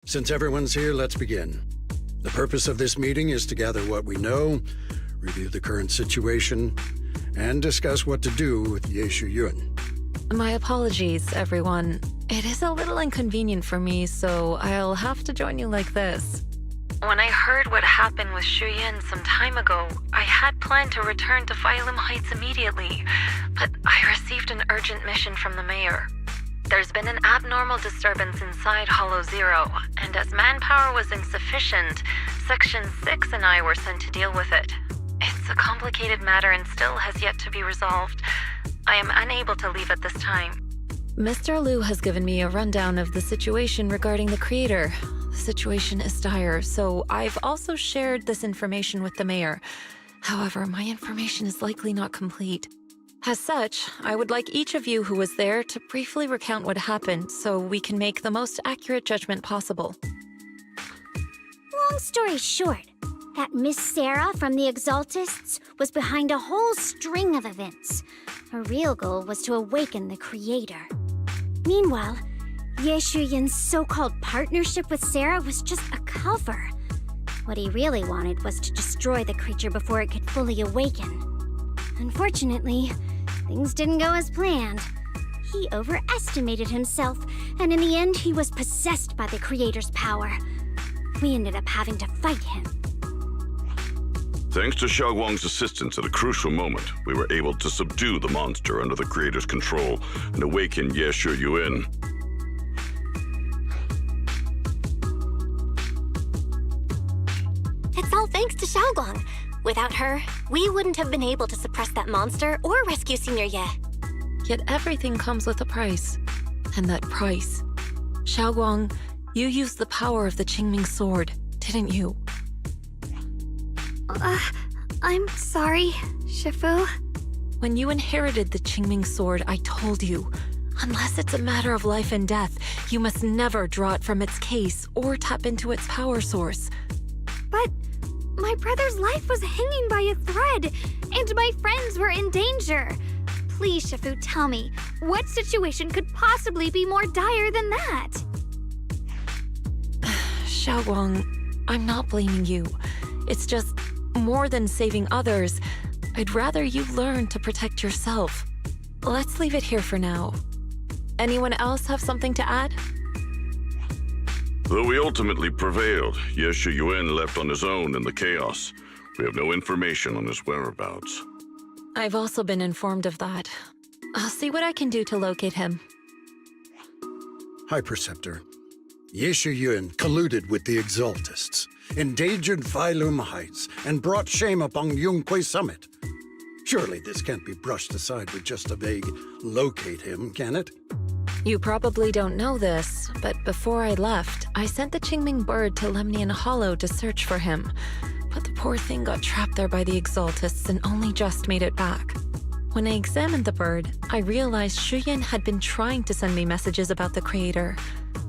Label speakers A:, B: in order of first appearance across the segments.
A: Since everyone's here, let's begin. The purpose of this meeting is to gather what we know, review the current situation, and discuss what to do with Ye Shuyun.
B: My apologies, everyone. It is a little inconvenient for me, so I'll have to join you like this. When I heard what happened with Shuyun some time ago, I had planned to return to Phylum Heights immediately, but I received an urgent mission from the mayor. There's been an abnormal disturbance inside Hollow Zero, and as manpower was insufficient, Section 6 and I were sent to deal with it. It's a complicated matter and still has yet to be resolved. I am unable to leave at this time. Mr. Liu has given me a rundown of the situation regarding the creator. The situation is dire, so I've also shared this information with the mayor. However, my information is likely not complete. As such, I would like each of you who was there to briefly recount what happened so we can make the most accurate judgment possible.
C: Long story short, that Miss Sarah from the Exaltists was behind a whole string of events. Her real goal was to awaken the creator. Meanwhile, Ye Shuyun's so-called partnership with Sarah was just a cover. What he really wanted was to destroy the creature before it could fully awaken. Unfortunately, things didn't go as planned. He overestimated himself, and in the end, he was possessed by the creator's power. We ended up having to fight him.
D: Thanks to Xiaoguang's assistance at a crucial moment, we were able to subdue the monster under the creator's control and awaken Ye Shuyun.
E: It's all thanks to Xiaoguang. Without her, we wouldn't have been able to suppress that monster or rescue Senior Ye.
B: Yet everything comes with a price. And that price... Xiaoguang, you used the power of the Qingming sword, didn't you?
E: I'm sorry, Shifu.
B: When you inherited the Qingming sword, I told you, unless it's a matter of life and death, you must never draw it from its case or tap into its power source.
E: But my brother's life was hanging by a thread, and my friends were in danger. Please, Shifu, tell me, what situation could possibly be more dire than that?
B: Xiaoguang, I'm not blaming you. It's just, more than saving others, I'd rather you learn to protect yourself. Let's leave it here for now. Anyone else have something to add?
D: Though we ultimately prevailed, Ye Shuyun left on his own in the chaos. We have no information on his whereabouts.
B: I've also been informed of that. I'll see what I can do to locate him.
A: High Preceptor, Ye Shuyun colluded with the Exaltists, endangered Phylum Heights, and brought shame upon Yunque Summit. Surely this can't be brushed aside with just a vague locate him, can it?
B: You probably don't know this, but before I left, I sent the Qingming bird to Lemnian Hollow to search for him. But the poor thing got trapped there by the Exaltists and only just made it back. When I examined the bird, I realized Shuyun had been trying to send me messages about the creator,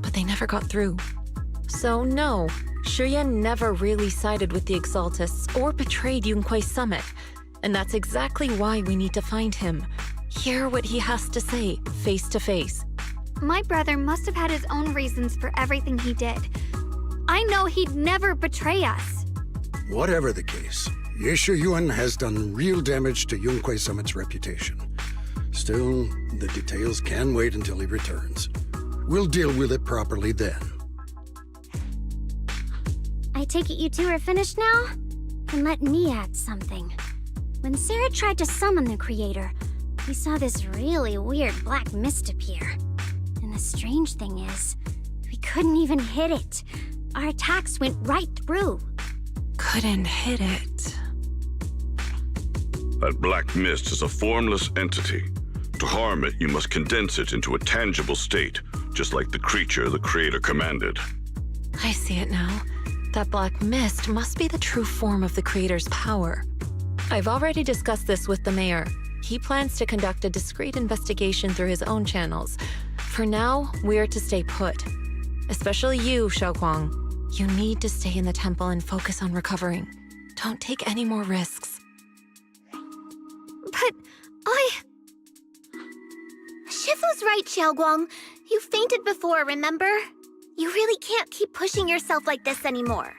B: but they never got through. So no, Shuyun never really sided with the Exaltists or betrayed Yunque Summit, and that's exactly why we need to find him. Hear what he has to say, face to face.
E: My brother must have had his own reasons for everything he did. I know he'd never betray us.
A: Whatever the case, Ye Shuyun has done real damage to Yunque Summit's reputation. Still, the details can wait until he returns. We'll deal with it properly then.
C: I take it you two are finished now? Then let me add something. When Sarah tried to summon the creator, we saw this really weird black mist appear. And the strange thing is, we couldn't even hit it. Our attacks went right through.
B: Couldn't hit it.
D: That black mist is a formless entity. To harm it, you must condense it into a tangible state, just like the creature the creator commanded.
B: I see it now. That black mist must be the true form of the creator's power. I've already discussed this with the mayor. He plans to conduct a discreet investigation through his own channels. For now, we're to stay put. Especially you, Xiaoguang. You need to stay in the temple and focus on recovering. Don't take any more risks.
E: But Shifu's right, Xiaoguang. You fainted before, remember?
C: You really can't keep pushing yourself like this anymore.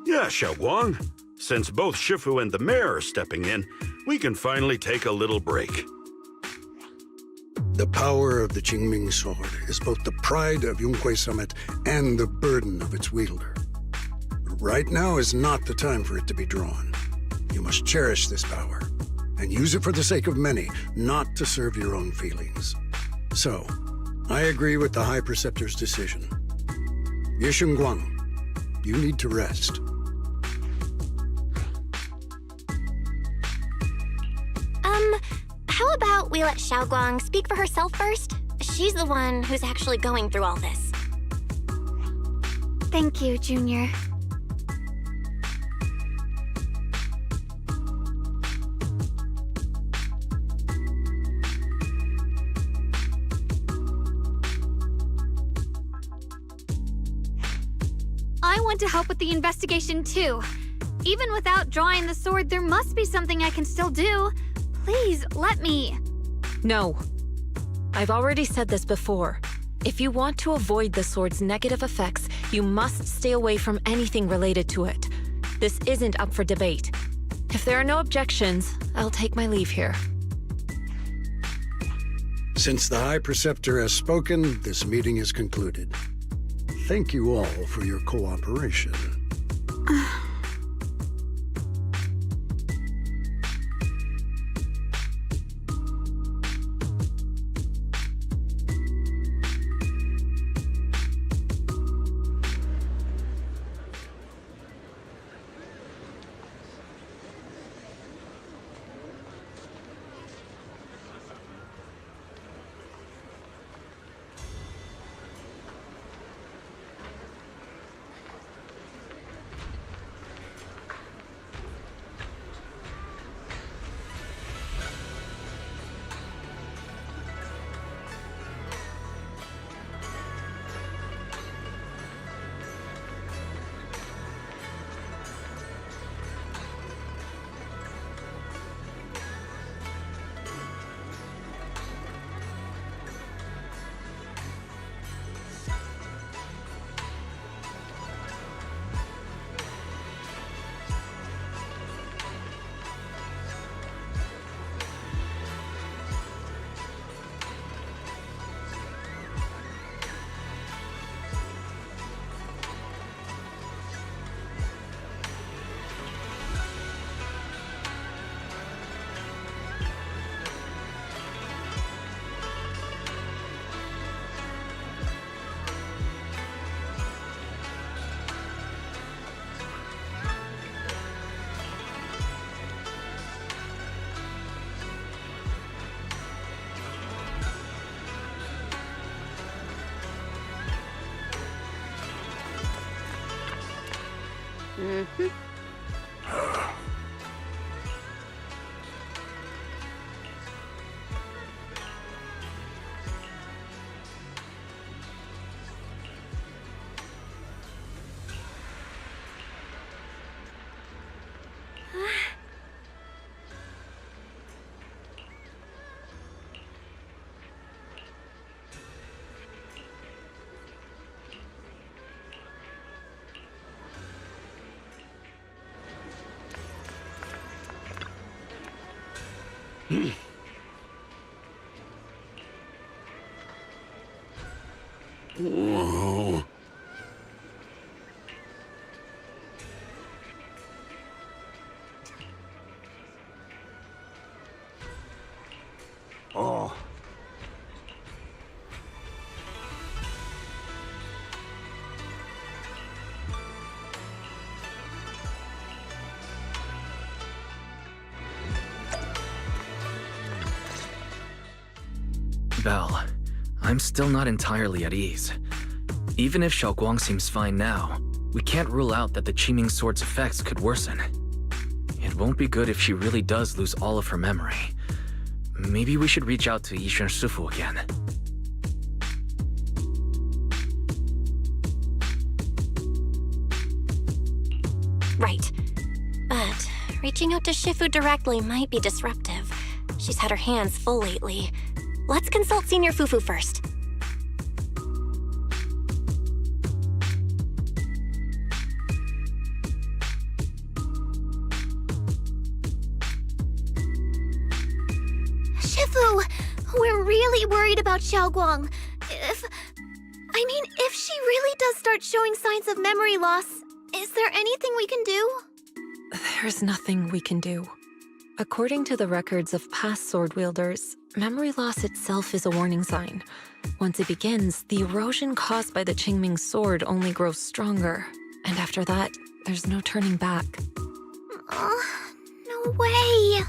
F: Yeah, Xiaoguang. Since both Shifu and the mayor are stepping in, we can finally take a little break.
A: The power of the Qingming sword is both the pride of Yonghui Summit and the burden of its wielder. Right now is not the time for it to be drawn. You must cherish this power and use it for the sake of many, not to serve your own feelings. So, I agree with the High Preceptor's decision. Yishunguang, you need to rest.
C: How about we let Xiaoguang speak for herself first? She's the one who's actually going through all this.
E: Thank you, Junior. I want to help with the investigation too. Even without drawing the sword, there must be something I can still do. Please, let me.
B: No. I've already said this before. If you want to avoid the sword's negative effects, you must stay away from anything related to it. This isn't up for debate. If there are no objections, I'll take my leave here.
A: Since the High Preceptor has spoken, this meeting is concluded. Thank you all for your cooperation.
F: Whoa. Oh.
G: Belle, I'm still not entirely at ease. Even if Xiaoguang seems fine now, we can't rule out that the Qiming Sword's effects could worsen. It won't be good if she really does lose all of her memory. Maybe we should reach out to Yishan Shifu again.
C: Right. But reaching out to Shifu directly might be disruptive. She's had her hands full lately. Let's consult Senior Fufu first. Shifu, we're really worried about Xiaoguang. If she really does start showing signs of memory loss, is there anything we can do?
B: There's nothing we can do. According to the records of past sword wielders, memory loss itself is a warning sign. Once it begins, the erosion caused by the Qingming sword only grows stronger, and after that, there's no turning back.
C: No way.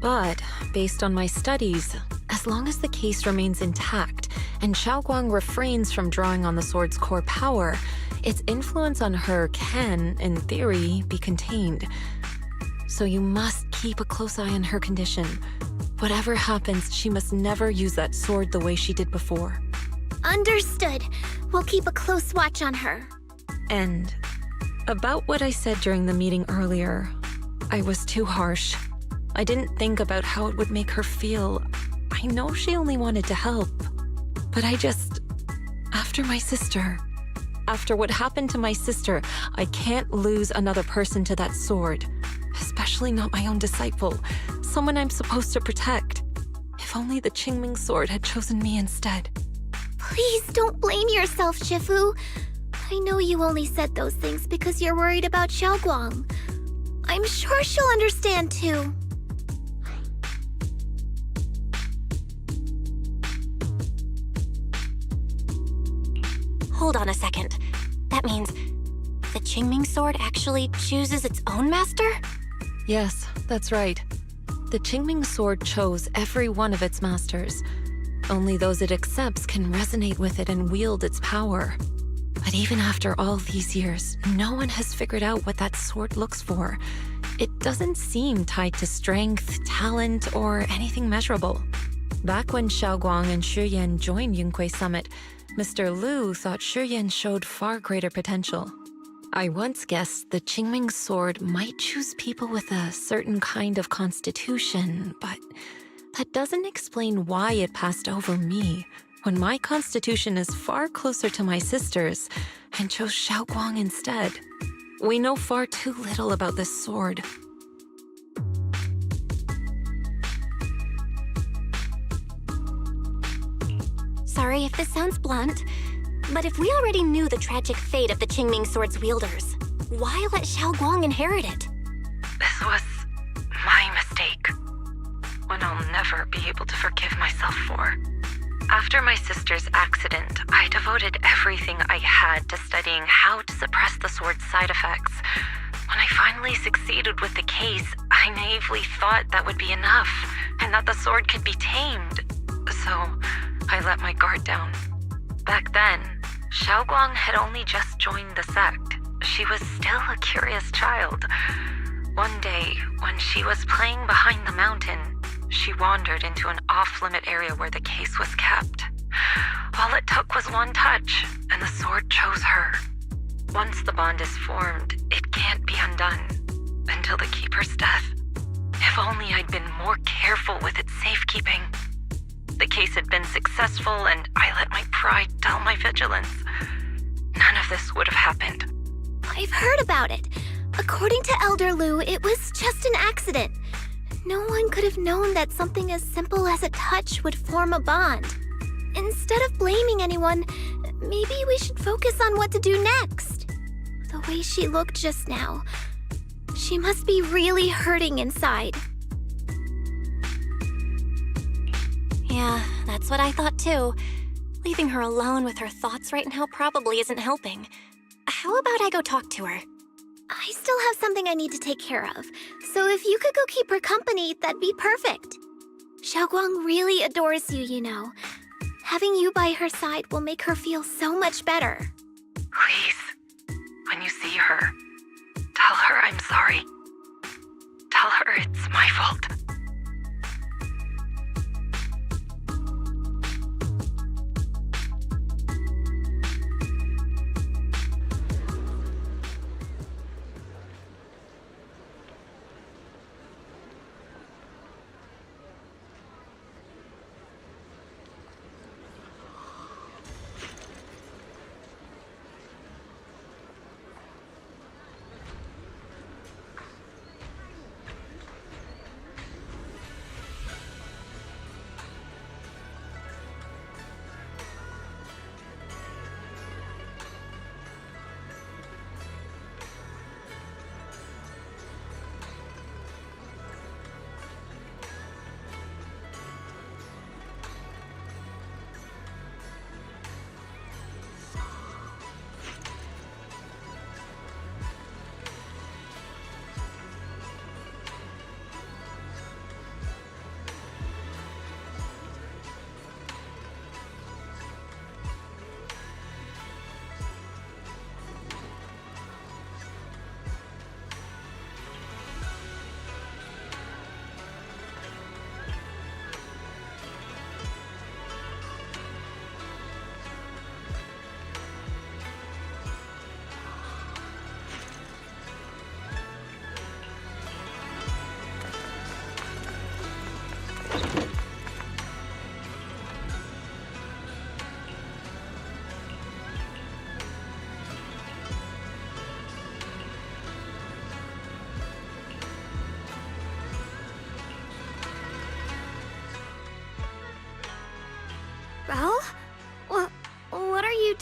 B: But, based on my studies, as long as the case remains intact and Xiaoguang refrains from drawing on the sword's core power, its influence on her can, in theory, be contained. So you must keep a close eye on her condition. Whatever happens, she must never use that sword the way she did before.
C: Understood. We'll keep a close watch on her.
B: And about what I said during the meeting earlier, I was too harsh. I didn't think about how it would make her feel. I know she only wanted to help. But after what happened to my sister, I can't lose another person to that sword. Especially not my own disciple, someone I'm supposed to protect. If only the Qingming sword had chosen me instead.
C: Please don't blame yourself, Shifu. I know you only said those things because you're worried about Xiaoguang. I'm sure she'll understand too. Hold on a second. That means the Qingming sword actually chooses its own master?
B: Yes, that's right. The Qingming sword chose every one of its masters. Only those it accepts can resonate with it and wield its power. But even after all these years, no one has figured out what that sword looks for. It doesn't seem tied to strength, talent, or anything measurable. Back when Xiaoguang and Shiyan joined Yunque Summit, Mr. Liu thought Shiyan showed far greater potential. I once guessed the Qingming sword might choose people with a certain kind of constitution, but that doesn't explain why it passed over me, when my constitution is far closer to my sister's, and chose Xiaoguang instead. We know far too little about this sword.
C: Sorry if this sounds blunt, but if we already knew the tragic fate of the Qingming sword's wielders, why let Xiaoguang inherit it?
B: This was my mistake. One I'll never be able to forgive myself for. After my sister's accident, I devoted everything I had to studying how to suppress the sword's side effects. When I finally succeeded with the case, I naively thought that would be enough, and that the sword could be tamed. So, I let my guard down. Back then, Xiaoguang had only just joined the sect. She was still a curious child. One day, when she was playing behind the mountain, she wandered into an off-limit area where the case was kept. All it took was one touch, and the sword chose her. Once the bond is formed, it can't be undone until the keeper's death. If only I'd been more careful with its safekeeping. The case had been successful, and I let my pride dull my vigilance. None of this would have happened.
C: I've heard about it. According to Elder Liu, it was just an accident. No one could have known that something as simple as a touch would form a bond. Instead of blaming anyone, maybe we should focus on what to do next. The way she looked just now, she must be really hurting inside. Yeah, that's what I thought too. Leaving her alone with her thoughts right now probably isn't helping. How about I go talk to her? I still have something I need to take care of, so if you could go keep her company, that'd be perfect. Xiaoguang really adores you, you know. Having you by her side will make her feel so much better.
B: Please, when you see her, tell her I'm sorry. Tell her it's my fault.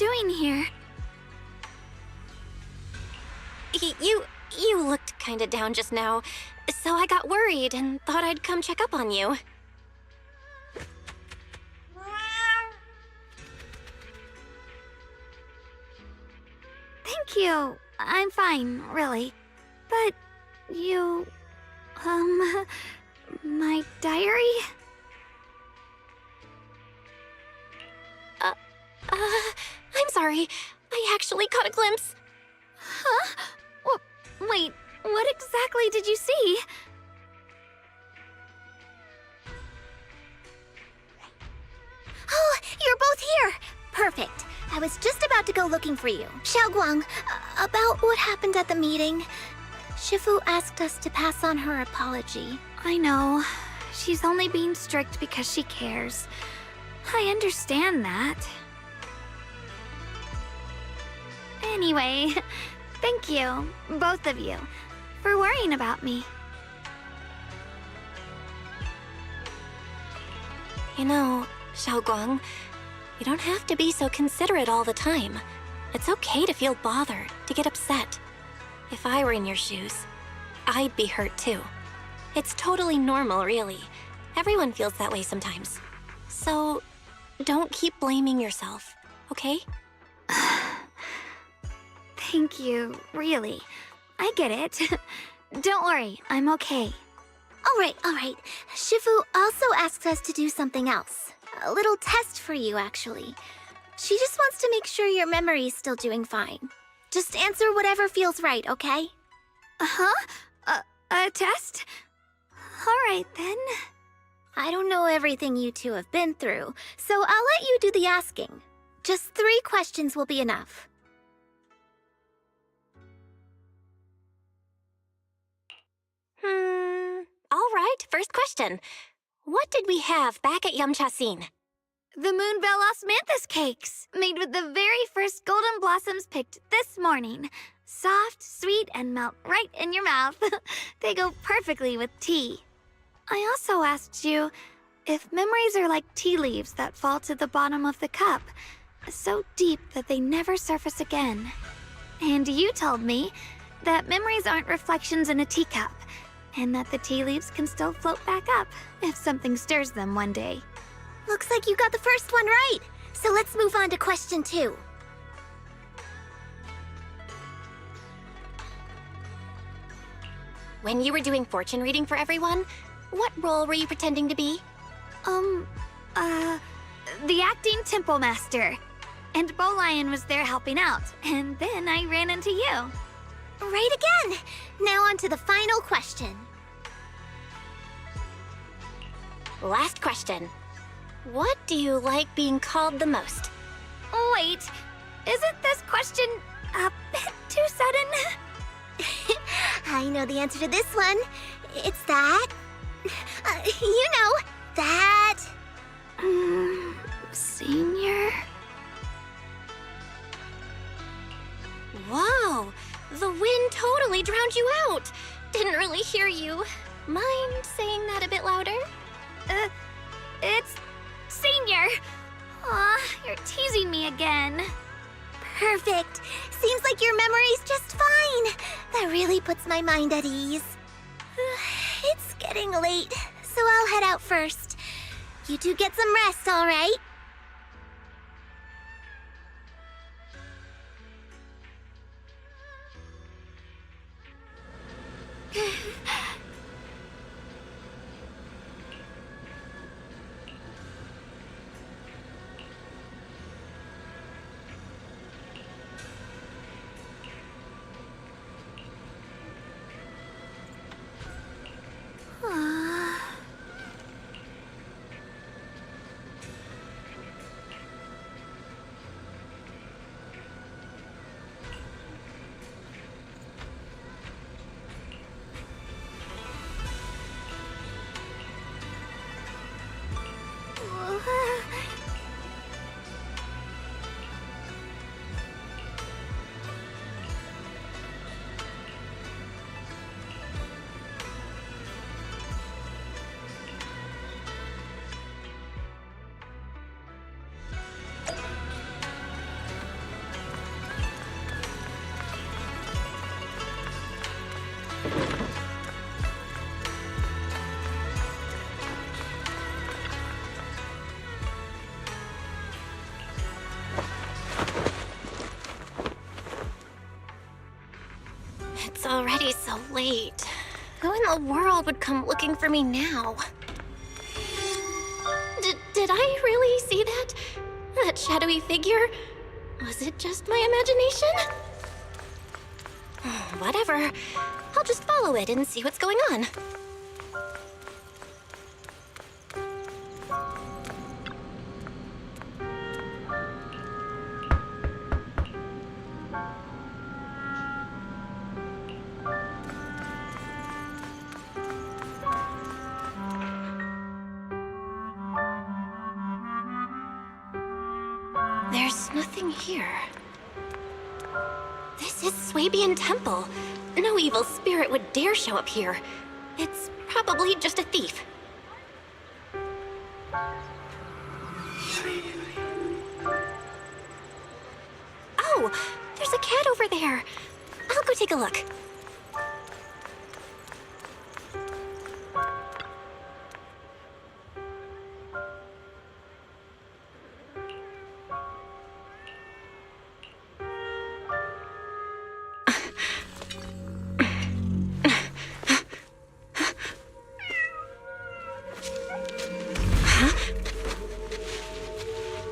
E: doing here?
H: You looked kinda down just now, so I got worried and thought I'd come check up on you.
E: Thank you. I'm fine, really. But you... my diary?
H: I'm sorry. I actually caught a glimpse.
E: Huh? Wait, what exactly did you see?
C: Oh, you're both here! Perfect. I was just about to go looking for you. Xiaoguang, about what happened at the meeting. Shifu asked us to pass on her apology.
E: I know. She's only being strict because she cares. I understand that. Anyway, thank you, both of you, for worrying about me.
H: You know, Xiaoguang, you don't have to be so considerate all the time. It's okay to feel bothered, to get upset. If I were in your shoes, I'd be hurt too. It's totally normal, really. Everyone feels that way sometimes. So, don't keep blaming yourself, okay?
E: Thank you, really. I get it. Don't worry, I'm okay.
C: All right. Shifu also asks us to do something else. A little test for you, actually. She just wants to make sure your memory's still doing fine. Just answer whatever feels right, okay?
E: Huh? A test? All right, then.
C: I don't know everything you two have been through, so I'll let you do the asking. Just 3 questions will be enough.
H: All right, first question. What did we have back at Yamchasin?
E: The Moonbell Osmanthus cakes, made with the very first golden blossoms picked this morning. Soft, sweet, and melt right in your mouth. They go perfectly with tea. I also asked you if memories are like tea leaves that fall to the bottom of the cup, so deep that they never surface again. And you told me that memories aren't reflections in a teacup, and that the tea leaves can still float back up if something stirs them one day.
C: Looks like you got the first one right. So let's move on to question 2.
H: When you were doing fortune reading for everyone, what role were you pretending to be?
E: The acting temple master. And Bow Lion was there helping out, and then I ran into you.
C: Right again! Now on to the final question.
H: Last question. What do you like being called the most?
E: Wait, isn't this question a bit too sudden?
C: I know the answer to this one. It's that... you know, that...
E: Senior?
H: Whoa! The wind totally drowned you out! Didn't really hear you. Mind saying that a bit louder?
E: It's... Senior! Aw, you're teasing me again.
C: Perfect. Seems like your memory's just fine. That really puts my mind at ease. It's getting late, so I'll head out first. You two get some rest, all right?
H: already so late. Who in the world would come looking for me now? Did I really see that? That shadowy figure? Was it just my imagination? Whatever. I'll just follow it and see what's going on. There's nothing here. This is Swabian Temple. No evil spirit would dare show up here. It's probably just a thief. Oh, there's a cat over there. I'll go take a look.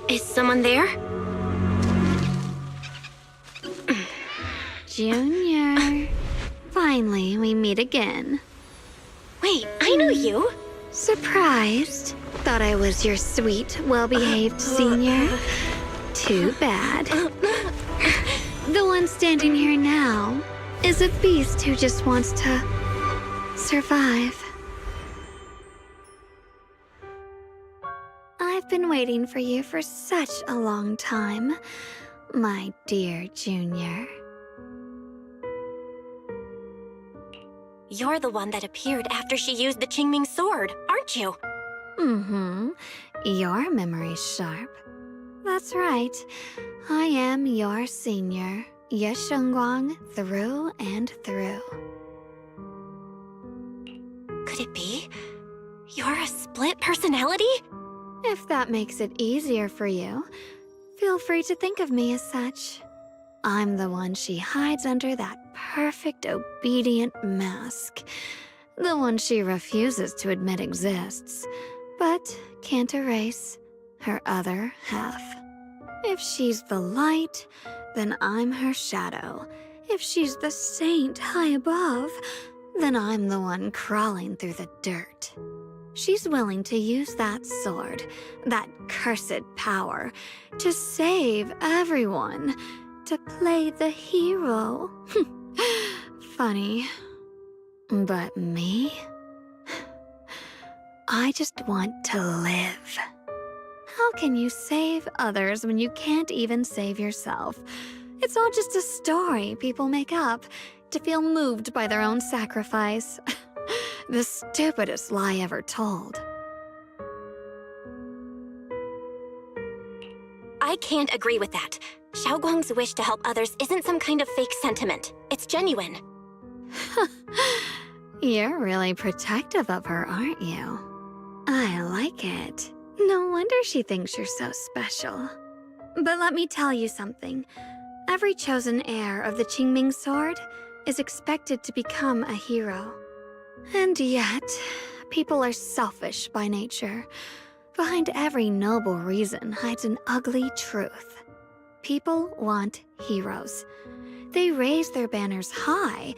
H: Is someone there?
E: Junior. Finally, we meet again.
H: Wait, I know you.
E: Surprised? Thought I was your sweet, well-behaved senior? Too bad. The one standing here now is a beast who just wants to survive. I've been waiting for you for such a long time, my dear Junior.
H: You're the one that appeared after she used the Qingming sword, aren't you?
E: Mm-hmm. Your memory's sharp. That's right. I am your senior, Ye Shengguang, through and through.
H: Could it be? You're a split personality?
E: If that makes it easier for you, feel free to think of me as such. I'm the one she hides under that perfect obedient mask. The one she refuses to admit exists, but can't erase her other half. If she's the light, then I'm her shadow. If she's the saint high above, then I'm the one crawling through the dirt. She's willing to use that sword, that cursed power, to save everyone, to play the hero. Funny. But me? I just want to live. How can you save others when you can't even save yourself? It's all just a story people make up to feel moved by their own sacrifice. The stupidest lie ever told.
H: I can't agree with that. Xiaoguang's wish to help others isn't some kind of fake sentiment. It's genuine.
E: You're really protective of her, aren't you? I like it. No wonder she thinks you're so special. But let me tell you something. Every chosen heir of the Qingming sword is expected to become a hero. And yet, people are selfish by nature. Behind every noble reason hides an ugly truth. People want heroes. They raise their banners high,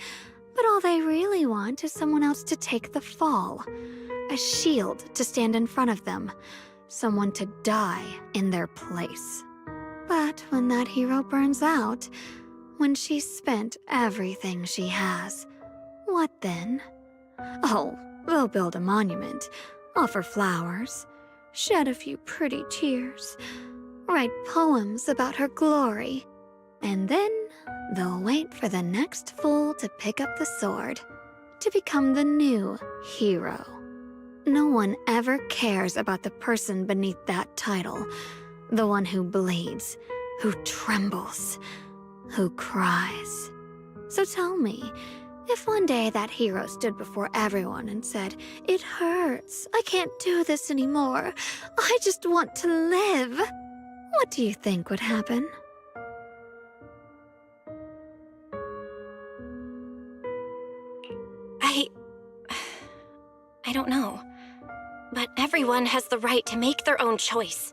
E: but all they really want is someone else to take the fall. A shield to stand in front of them. Someone to die in their place. But when that hero burns out, when she's spent everything she has, what then? Oh, they'll build a monument, offer flowers, shed a few pretty tears, write poems about her glory, and then they'll wait for the next fool to pick up the sword, to become the new hero. No one ever cares about the person beneath that title, the one who bleeds, who trembles, who cries. So tell me, if one day that hero stood before everyone and said, "It hurts, I can't do this anymore, I just want to live," what do you think would happen?
H: I don't know. But everyone has the right to make their own choice.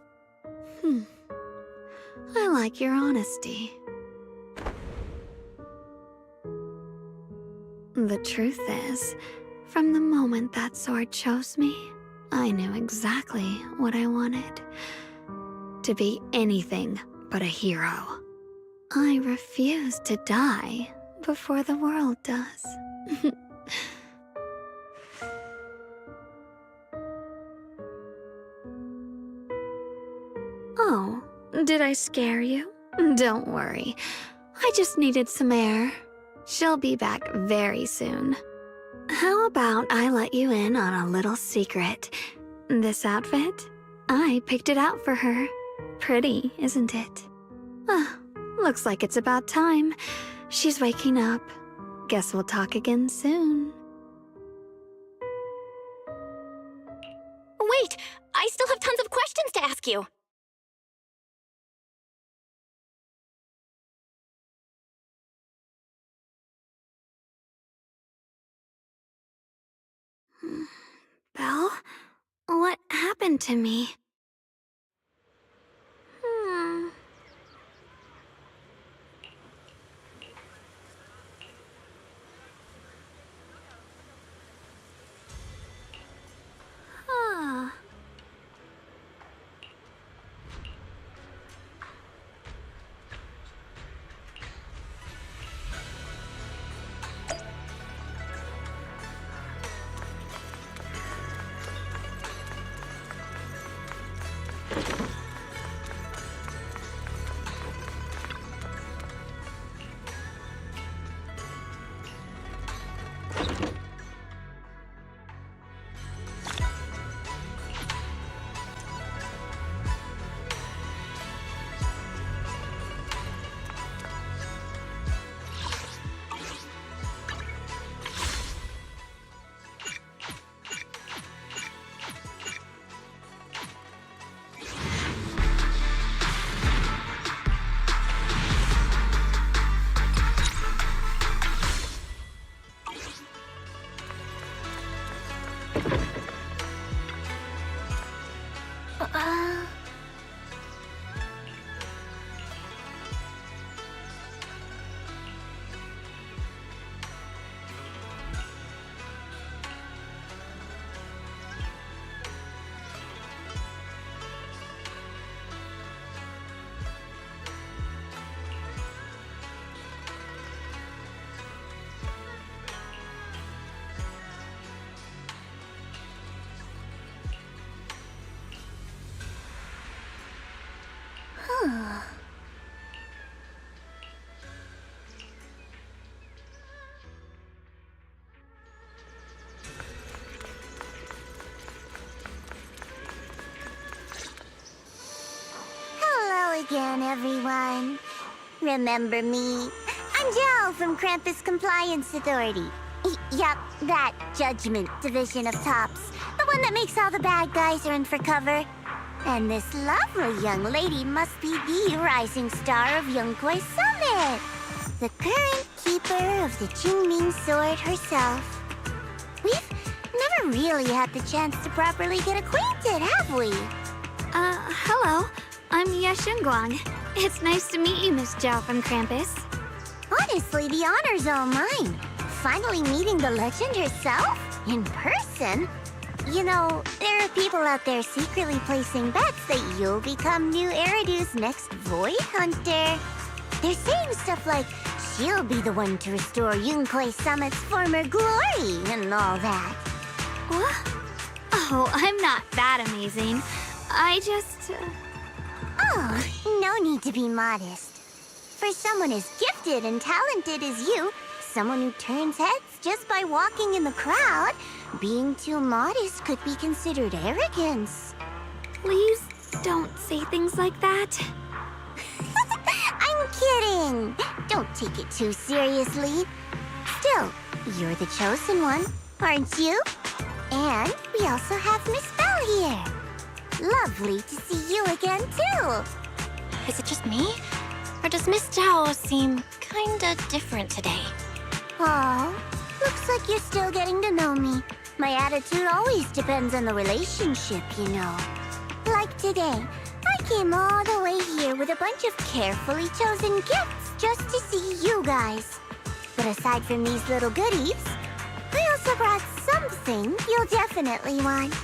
E: I like your honesty. The truth is, from the moment that sword chose me, I knew exactly what I wanted. To be anything but a hero. I refuse to die before the world does. Oh, did I scare you? Don't worry. I just needed some air. She'll be back very soon. How about I let you in on a little secret? This outfit? I picked it out for her. Pretty, isn't it? Looks like it's about time. She's waking up. Guess we'll talk again soon.
H: Wait! I still have tons of questions to ask you!
E: Belle? What happened to me?
C: Hello again, everyone. Remember me? I'm Jel from Krampus Compliance Authority. Yup, that Judgment Division of Tops. The one that makes all the bad guys run for cover. And this lovely young lady must be the rising star of Yongkoi Summit. The current keeper of the Qingming sword herself. We've never really had the chance to properly get acquainted, have we?
E: Hello. I'm Yashunguang. It's nice to meet you, Miss Zhao from Krampus.
C: Honestly, the honor's all mine. Finally meeting the legend herself? In person? You know, there are people out there secretly placing bets that you'll become new Eridu's next Void Hunter. They're saying stuff like, she'll be the one to restore Yongkoi Summit's former glory and all that.
E: What? Oh, I'm not that amazing. I just...
C: Oh, no need to be modest. For someone as gifted and talented as you, someone who turns heads just by walking in the crowd, being too modest could be considered arrogance.
E: Please don't say things like that.
C: I'm kidding. Don't take it too seriously. Still, you're the chosen one, aren't you? And we also have Miss Belle here. Lovely to see you again, too.
H: Is it just me? Or does Miss Zhao seem kinda different today?
C: Aw, looks like you're still getting to know me. My attitude always depends on the relationship, you know. Like today, I came all the way here with a bunch of carefully chosen gifts just to see you guys. But aside from these little goodies, I also brought something you'll definitely want.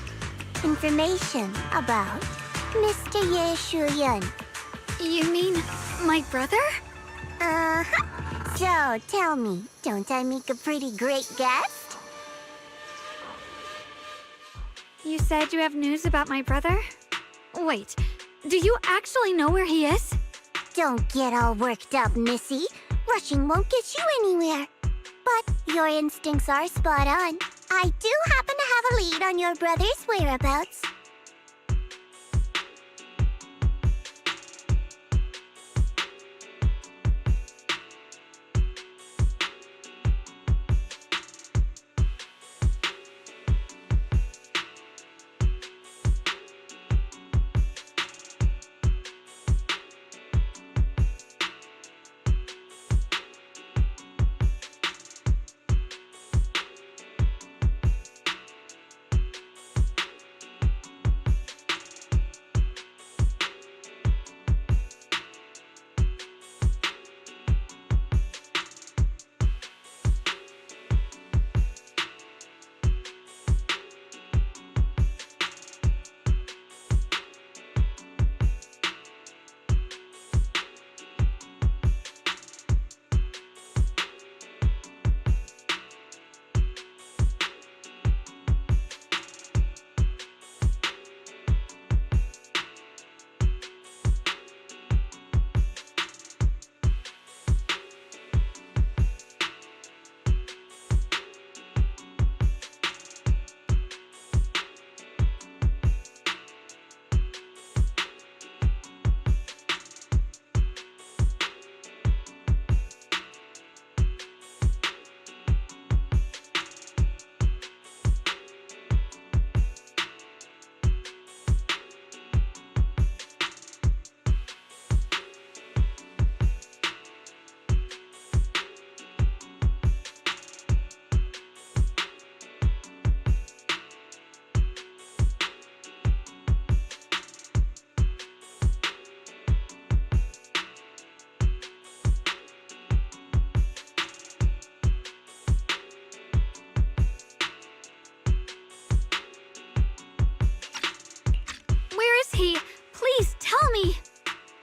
C: Information about Mr. Ye Shu-yun.
E: You mean my brother?
C: Uh-huh. So, tell me, don't I make a pretty great guest?
E: You said you have news about my brother? Wait, do you actually know where he is?
C: Don't get all worked up, Missy. Rushing won't get you anywhere. But your instincts are spot on. I do happen to have a lead on your brother's whereabouts.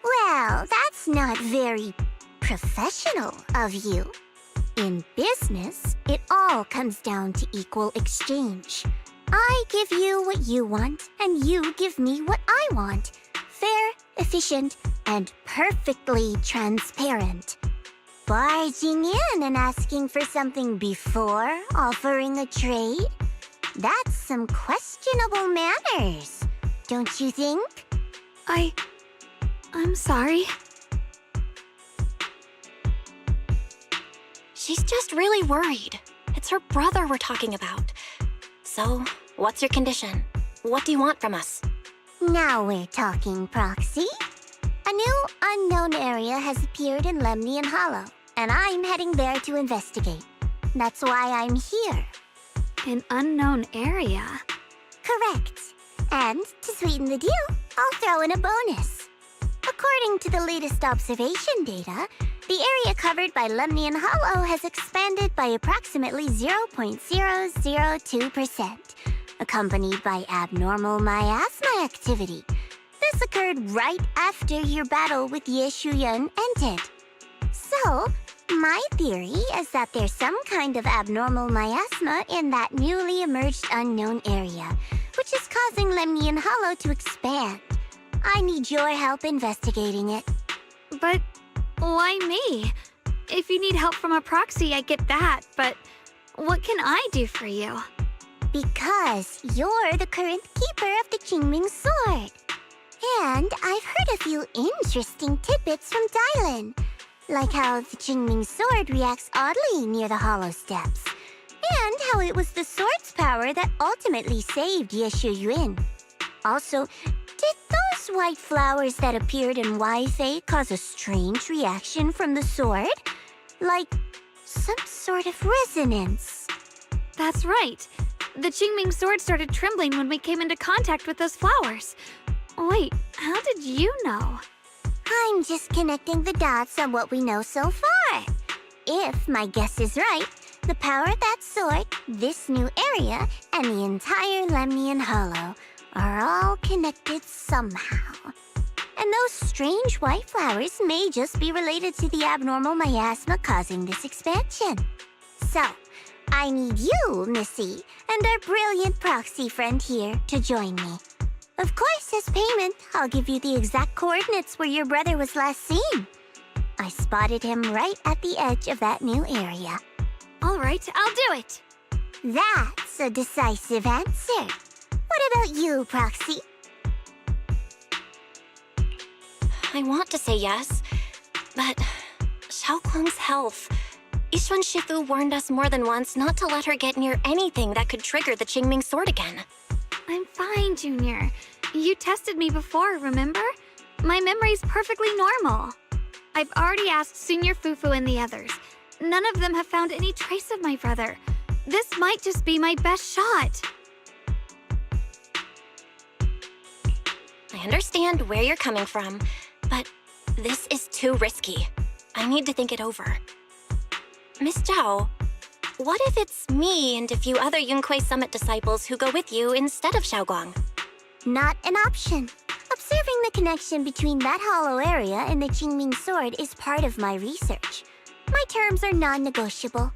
C: Well, that's not very professional of you. In business, it all comes down to equal exchange. I give you what you want, and you give me what I want. Fair, efficient, and perfectly transparent. Barging in and asking for something before offering a trade? That's some questionable manners, don't you think?
E: I'm sorry.
H: She's just really worried. It's her brother we're talking about. So, what's your condition? What do you want from us?
C: Now we're talking, Proxy. A new unknown area has appeared in Lemnian Hollow, and I'm heading there to investigate. That's why I'm here.
E: An unknown area?
C: Correct. And to sweeten the deal, I'll throw in a bonus. According to the latest observation data, the area covered by Lemnian Hollow has expanded by approximately 0.002%, accompanied by abnormal miasma activity. This occurred right after your battle with Ye Shu-yun ended. So, my theory is that there's some kind of abnormal miasma in that newly emerged unknown area, which is causing Lemnian Hollow to expand. I need your help investigating it.
E: But why me? If you need help from a proxy, I get that, but what can I do for you?
C: Because you're the current keeper of the Qingming sword. And I've heard a few interesting tidbits from Dylan, like how the Qingming sword reacts oddly near the hollow steps, and how it was the sword's power that ultimately saved Ye Shu-yun. Also, did those white flowers that appeared in Wi-Fi cause a strange reaction from the sword? Like some sort of resonance?
E: That's right. The Qingming sword started trembling when we came into contact with those flowers. Wait, how did you know?
C: I'm just connecting the dots on what we know so far. If my guess is right, the power of that sword, this new area, and the entire Lemnian Hollow are all connected somehow. And those strange white flowers may just be related to the abnormal miasma causing this expansion. So, I need you, Missy, and our brilliant proxy friend here to join me. Of course, as payment, I'll give you the exact coordinates where your brother was last seen. I spotted him right at the edge of that new area.
E: All right, I'll do it.
C: That's a decisive answer. What about you, Proxy?
H: I want to say yes, but Xiaoguang's health. Yixuan Shifu warned us more than once not to let her get near anything that could trigger the Qingming sword again.
E: I'm fine, Junior. You tested me before, remember? My memory's perfectly normal. I've already asked Senior Fufu and the others. None of them have found any trace of my brother. This might just be my best shot.
H: I understand where you're coming from, but this is too risky. I need to think it over. Miss Zhao, what if it's me and a few other Yunque Summit disciples who go with you instead of Xiaoguang?
C: Not an option. Observing the connection between that hollow area and the Qingming sword is part of my research. My terms are non-negotiable.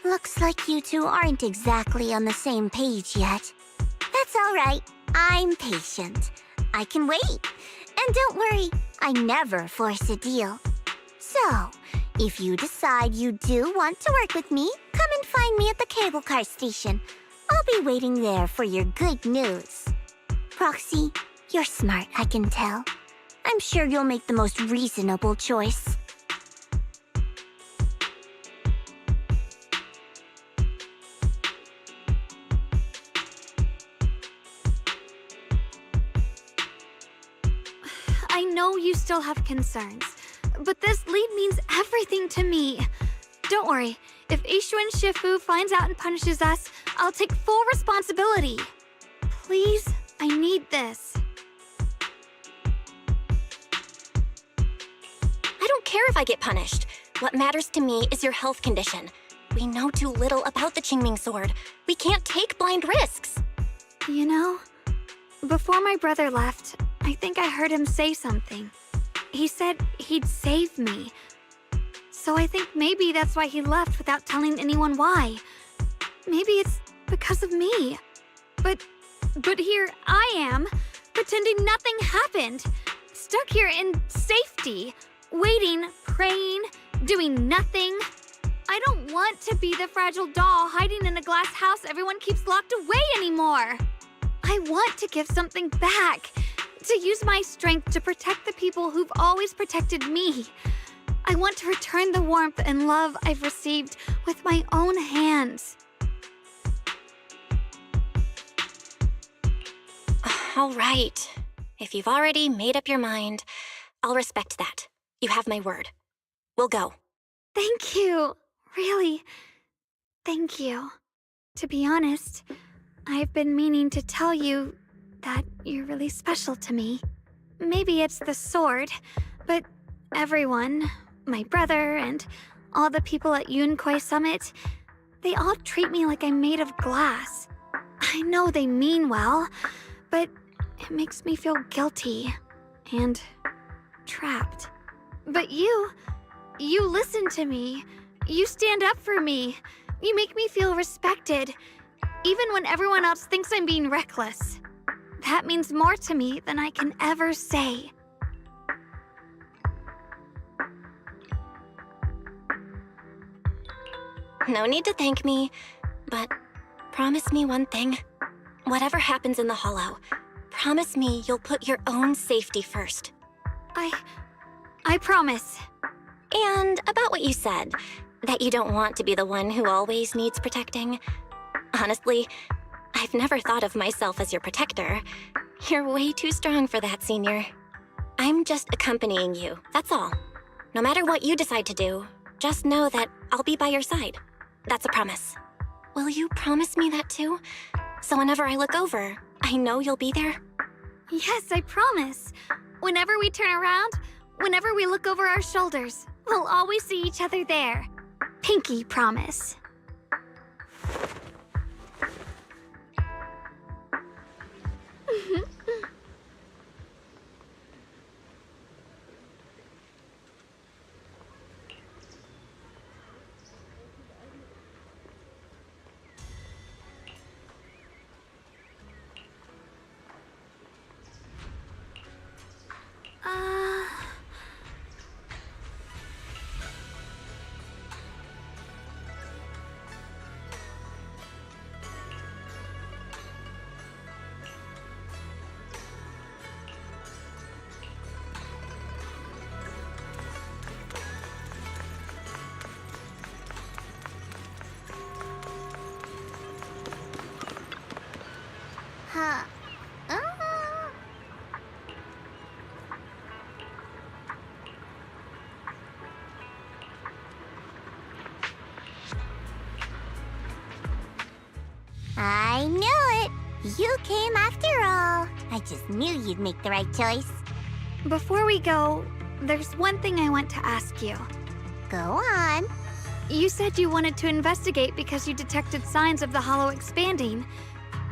C: Looks like you two aren't exactly on the same page yet. That's all right. I'm patient. I can wait. And don't worry, I never force a deal. So, if you decide you do want to work with me, come and find me at the cable car station. I'll be waiting there for your good news. Proxy, you're smart, I can tell. I'm sure you'll make the most reasonable choice.
E: I know you still have concerns, but this lead means everything to me. Don't worry, if Yixuan Shifu finds out and punishes us, I'll take full responsibility. Please, I need this.
H: I don't care if I get punished. What matters to me is your health condition. We know too little about the Qingming sword. We can't take blind risks.
E: You know, before my brother left, I think I heard him say something. He said he'd save me. So I think maybe that's why he left without telling anyone why. Maybe it's because of me. But here I am, pretending nothing happened. Stuck here in safety, waiting, praying, doing nothing. I don't want to be the fragile doll hiding in a glass house everyone keeps locked away anymore. I want to give something back. To use my strength to protect the people who've always protected me. I want to return the warmth and love I've received with my own hands.
H: All right. If you've already made up your mind, I'll respect that. You have my word. We'll go.
E: Thank you. Really, thank you. To be honest, I've been meaning to tell you that you're really special to me. Maybe it's the sword, but everyone, my brother and all the people at Yunque Summit, they all treat me like I'm made of glass. I know they mean well, but it makes me feel guilty and trapped. But you listen to me. You stand up for me. You make me feel respected, even when everyone else thinks I'm being reckless. That means more to me than I can ever say.
H: No need to thank me, but promise me one thing. Whatever happens in the Hollow, promise me you'll put your own safety first.
E: I promise.
H: And about what you said, that you don't want to be the one who always needs protecting. Honestly, I've never thought of myself as your protector. You're way too strong for that, Senior. I'm just accompanying you, that's all. No matter what you decide to do, just know that I'll be by your side. That's a promise. will you promise me that too? So whenever I look over, I know you'll be there?
E: Yes, I promise. Whenever we turn around, whenever we look over our shoulders, we'll always see each other there. Pinky promise.
C: Huh. I knew it! You came after all. I just knew you'd make the right choice.
E: Before we go, there's one thing I want to ask you.
C: Go on.
E: You said you wanted to investigate because you detected signs of the hollow expanding.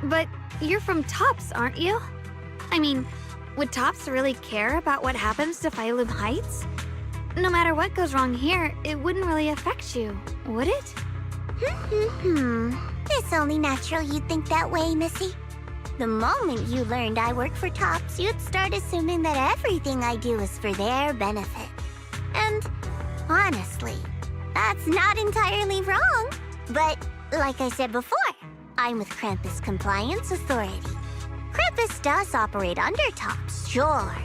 E: But you're from Tops, aren't you? I mean, would Tops really care about what happens to Phylum Heights? No matter what goes wrong here, it wouldn't really affect you, would it?
C: It's only natural you'd think that way, Missy. The moment you learned I work for Tops, you'd start assuming that everything I do is for their benefit. And honestly, that's not entirely wrong. But like I said before, I'm with Krampus Compliance Authority. Krampus does operate under Tops, sure,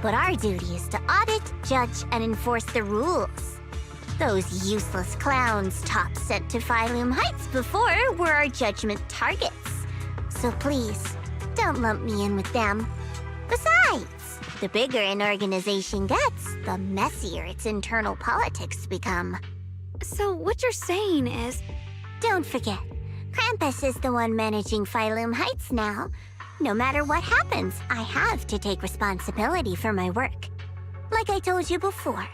C: but our duty is to audit, judge, and enforce the rules. Those useless clowns Tops sent to Phylum Heights before were our judgment targets. So please, don't lump me in with them. Besides, the bigger an organization gets, the messier its internal politics become.
E: So what you're saying is...
C: Don't forget, Krampus is the one managing Phylum Heights now. No matter what happens, I have to take responsibility for my work. Like I told you before,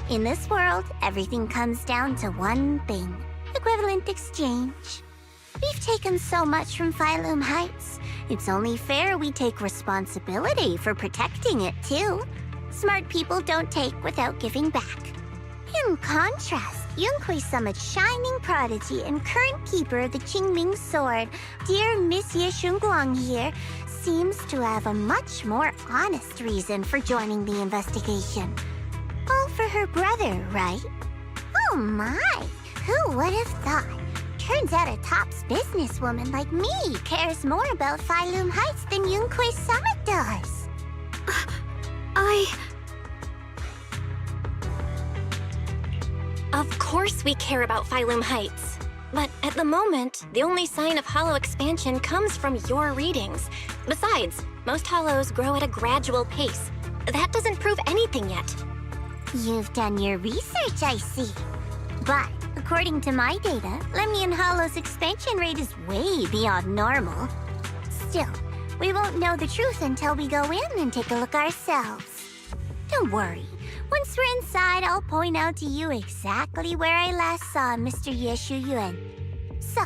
C: in this world, everything comes down to one thing: equivalent exchange. We've taken so much from Phylum Heights. It's only fair we take responsibility for protecting it, too. Smart people don't take without giving back. In contrast, Yunhui Summit's shining prodigy and current keeper of the Qingming Sword, dear Miss Ye Shunguang here, seems to have a much more honest reason for joining the investigation. All for her brother, right? Oh my, who would have thought? Turns out a Tops businesswoman like me cares more about Phylum Heights than Yunhui Summit does.
H: Of course we care about Phylum Heights. But at the moment, the only sign of hollow expansion comes from your readings. Besides, most hollows grow at a gradual pace. That doesn't prove anything yet.
C: You've done your research, I see. But according to my data, Lemian Hollow's expansion rate is way beyond normal. Still, we won't know the truth until we go in and take a look ourselves. Don't worry. Once we're inside, I'll point out to you exactly where I last saw Mr. Ye Shuyuan. So,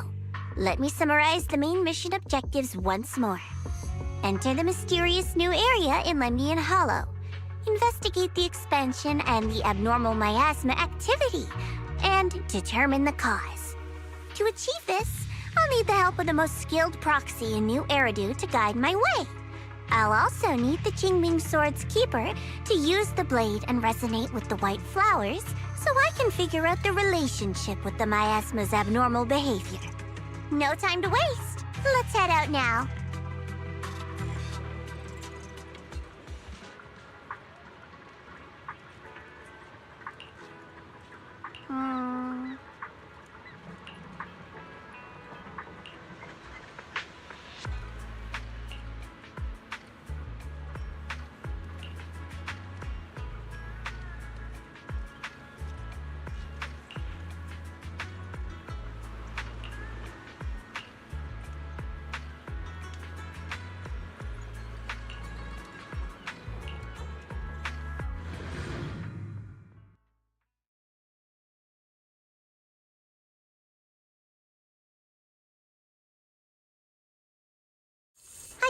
C: let me summarize the main mission objectives once more. Enter the mysterious new area in Lemian Hollow. Investigate the expansion and the abnormal miasma activity, and determine the cause. To achieve this, I'll need the help of the most skilled proxy in New Eridu to guide my way. I'll also need the Qingming Sword's keeper to use the blade and resonate with the white flowers so I can figure out the relationship with the miasma's abnormal behavior. No time to waste. Let's head out now.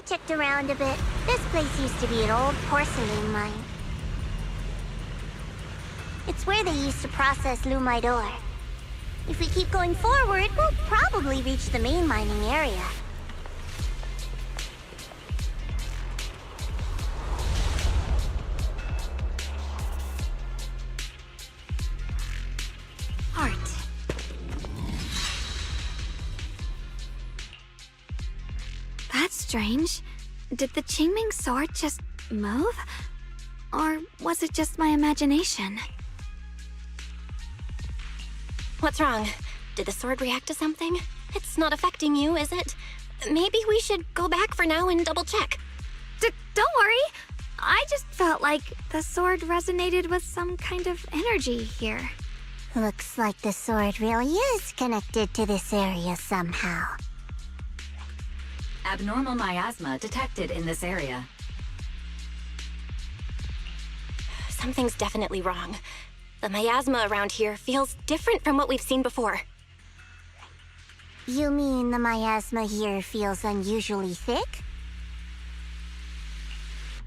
C: checked around a bit. This place used to be an old porcelain mine. It's where they used to process lumite ore. If we keep going forward, we'll probably reach the main mining area.
E: Art. That's strange. Did the Qingming sword just move? Or was it just my imagination?
H: What's wrong? Did the sword react to something? It's not affecting you, is it? Maybe we should go back for now and double check.
E: Don't worry. I just felt like the sword resonated with some kind of energy here.
C: Looks like the sword really is connected to this area somehow.
I: Abnormal miasma detected in this area.
H: Something's definitely wrong. The miasma around here feels different from what we've seen before.
C: You mean the miasma here feels unusually thick?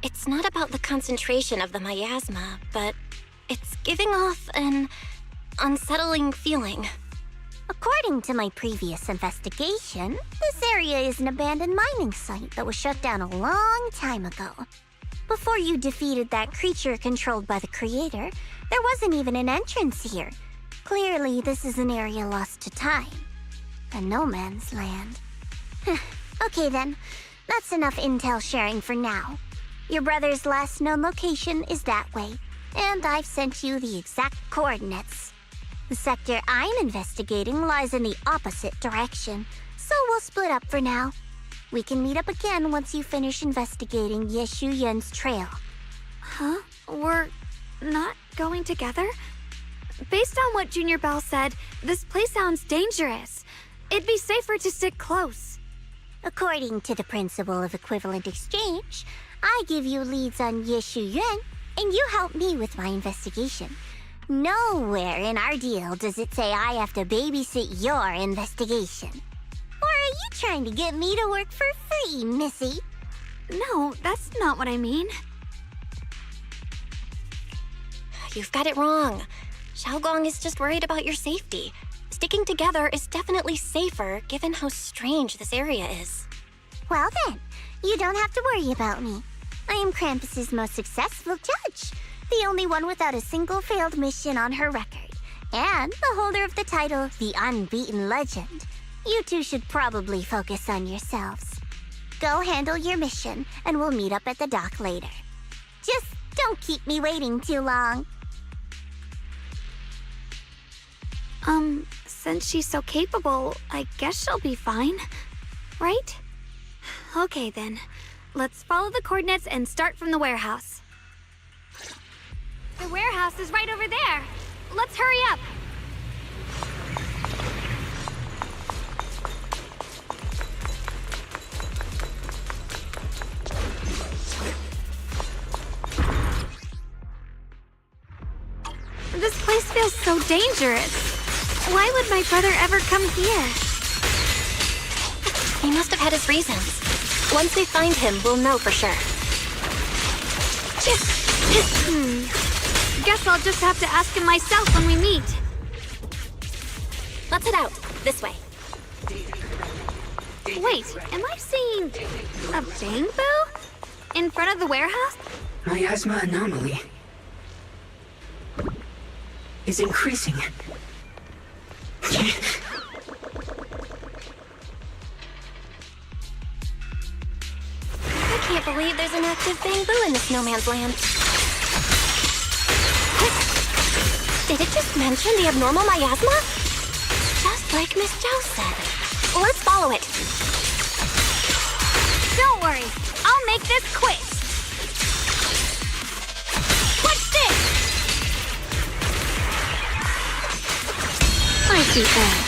H: It's not about the concentration of the miasma, but it's giving off an unsettling feeling.
C: According to my previous investigation, this area is an abandoned mining site that was shut down a long time ago. Before you defeated that creature controlled by the Creator, there wasn't even an entrance here. Clearly, this is an area lost to time. A no man's land. Okay then, that's enough intel sharing for now. Your brother's last known location is that way, and I've sent you the exact coordinates. The sector I'm investigating lies in the opposite direction, so we'll split up for now. We can meet up again once you finish investigating Ye Shuyan's trail.
E: Huh? We're not going together? Based on what Junior Bell said, this place sounds dangerous. It'd be safer to stick close.
C: According to the principle of equivalent exchange, I give you leads on Ye Shuyan, and you help me with my investigation. Nowhere in our deal does it say I have to babysit your investigation. Or are you trying to get me to work for free, Missy?
E: No, that's not what I mean.
H: You've got it wrong. Xiaogong is just worried about your safety. Sticking together is definitely safer given how strange this area is.
C: Well then, you don't have to worry about me. I am Krampus's most successful judge, the only one without a single failed mission on her record, and the holder of the title, the Unbeaten Legend. You two should probably focus on yourselves. Go handle your mission, and we'll meet up at the dock later. Just don't keep me waiting too long.
E: Since she's so capable, I guess she'll be fine, right? Okay then, let's follow the coordinates and start from the warehouse. The warehouse is right over there. Let's hurry up. This place feels so dangerous. Why would my brother ever come here?
H: He must have had his reasons. Once they find him, we'll know for sure.
E: Guess I'll just have to ask him myself when we meet.
H: Let's head out. This way.
E: Wait, am I seeing a bamboo? In front of the warehouse?
J: Miasma anomaly is increasing.
H: I can't believe there's an active bamboo in this no man's land. Did it just mention the abnormal miasma? Just like Miss Zhao said. Let's follow it.
E: Don't worry, I'll make this quick. What's this? I see that.